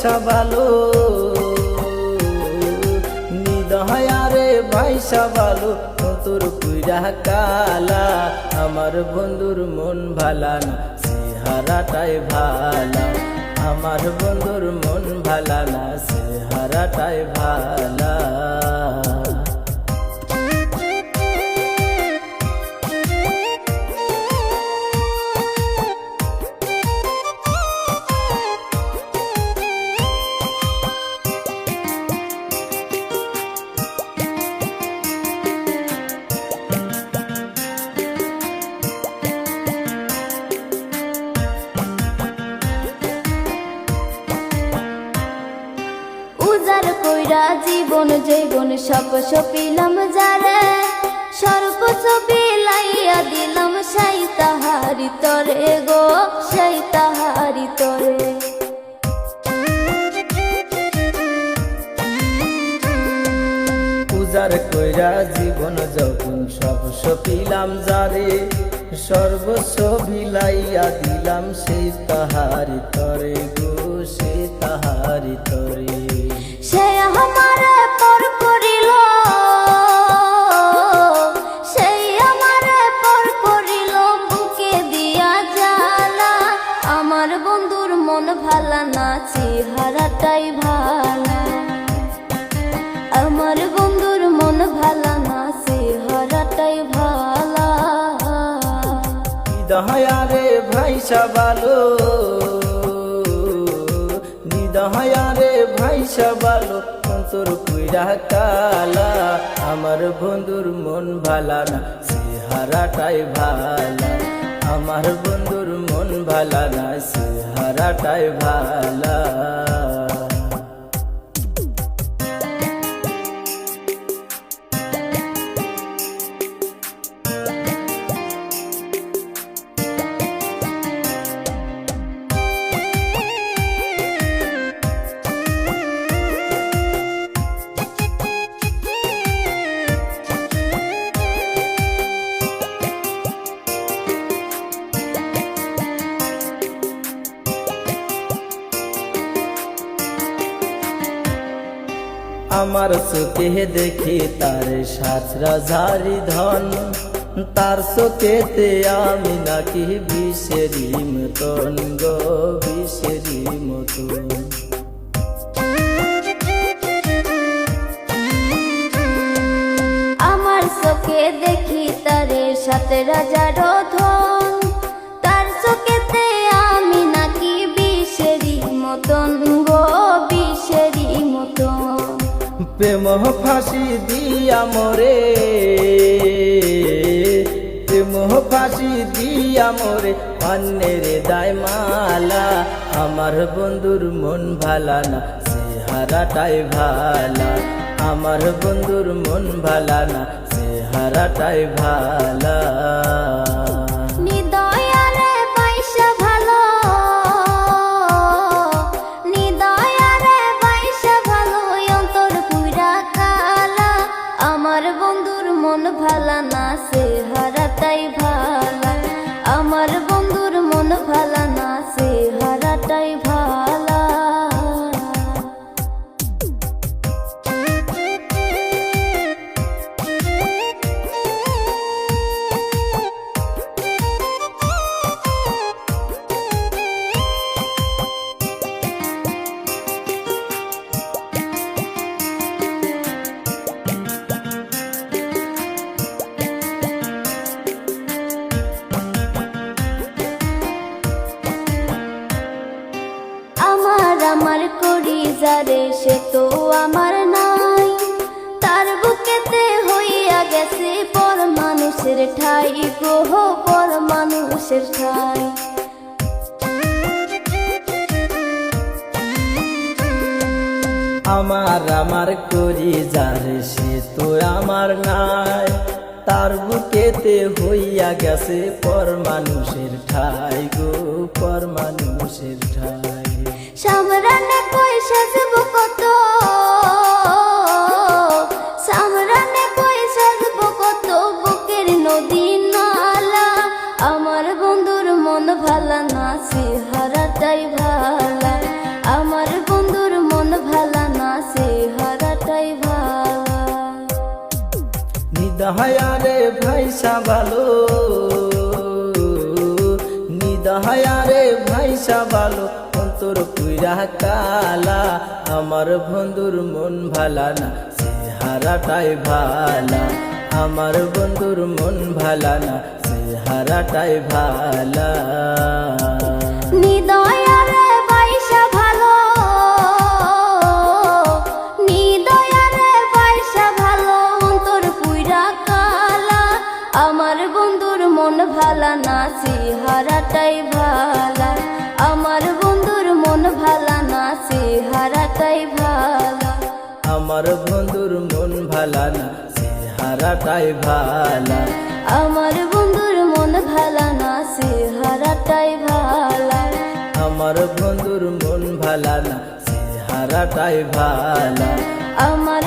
ভাইসা ভালো, নিদয়ারে ভাইসা ভালো, তোর পুইরা কালা। আমার বন্ধুর মন ভালা না, চেহারাটাই ভালা। আমার বন্ধুর মন ভালা না, চেহারাটাই ভালা। উজার কইরা জীবন জৈবন সব সপিলাম যারে, সর্বোচ্চ বিলাইয়া দিলাম সেই তাহারি তরে গো, সেই তাহারি তরে। উজার কইরা জীবন যৌবন সব সপিলাম যারে, সর্বস্ব বিলাইয়া দিলাম সেই তাহারি তরে গো, সেই তাহারি তরে। সে আমারে পর করিল, সেই আমারে পর করিল বুকে দিয়া জ্বালা। আমার বন্ধুর মন ভালা না, চেহারাটাই ভালা। আমার বন্ধুর মন ভালা না, চেহারাটাই ভালা। নিদয়ারে ভাইসা ভালো, নিদয়ারে ভাইসা ভালো, তোর পুইরা কালা। আমার বন্ধুর মন ভালা না, চেহারাটাই ভালা। আমার বন্ধুর মন ভালা না, চেহারাটাই ভালা। আমার চোখে দেখি তার সাজরা ঝারি ধন, তার চোখেতে আমি নাকি বিষেরি মতন গো, বিষেরি মতন। আমার চোখে দেখি তারে সাথে রাজার ধন, তার চোখেতে আমি নাকি বিষেরি মতন গো, বিষেরি মতন। প্রেম ফাঁসি দিয়া মরে, প্রেম ফাঁসি দিয়া মরে, অন্যের দায় মালা। আমার বন্ধুর মন ভালা না, চেহারাটাই ভালা। আমার বন্ধুর মন ভালা না, চেহারাটাই ভালা। নিদয়ারে বাইসা ভালো, নিদয়ারে বাইসা ভালো, অন্তর পুরা কালা। আমার বন্ধুর মন ভালা না, চেহারাটাই ভালা। আমার বন্ধুর মন ভালা না, চেহারাটাই ভালা। আমার করি যারে সে তো আমার নাই, তার বুকেতে হইয়া গেছে পর মানুষের ঠাই গো, পর মানুষের ঠাই। আমার করি যারে সে তো আমার নাই, তার বুকেতে হইয়া গেছে পর মানুষের ঠাই গো, পর মানুষের ঠাই। সামরানে কই সাজবো কত, সামরানে কই সাজবো কত, বুকের নদী নালা। আমার বন্ধুর মন ভালা না, চেহারাটাই ভালা। আমার বন্ধু নিদহায়ারে ভাইসা ভালো, নিদহায়ারে ভাইসা ভালো, অন্তর পুইরা কালা। আমার বন্ধুর মন ভালা না, চেহারাটাই ভালা। আমার বন্ধুর মন ভালা না, চেহারাটাই ভালা। নিদয়ারে বাইসা ভালো, নিদয়ারে বাইসা ভালো, অন্তর পুইরা কালা। আমার বন্ধুর মন ভালা না, চেহারাটাই ভালা। আমার বন্ধুর মন ভালা না, চেহারাটাই ভালা। আমার বন্ধুর মন ভালা না, চেহারাটাই ভালা। আমার বন্ধুর মন ভালা না, চেহারাটাই ভালা। আমার বন্ধুর মন ভালা না, চেহারাটাই ভালা। আমার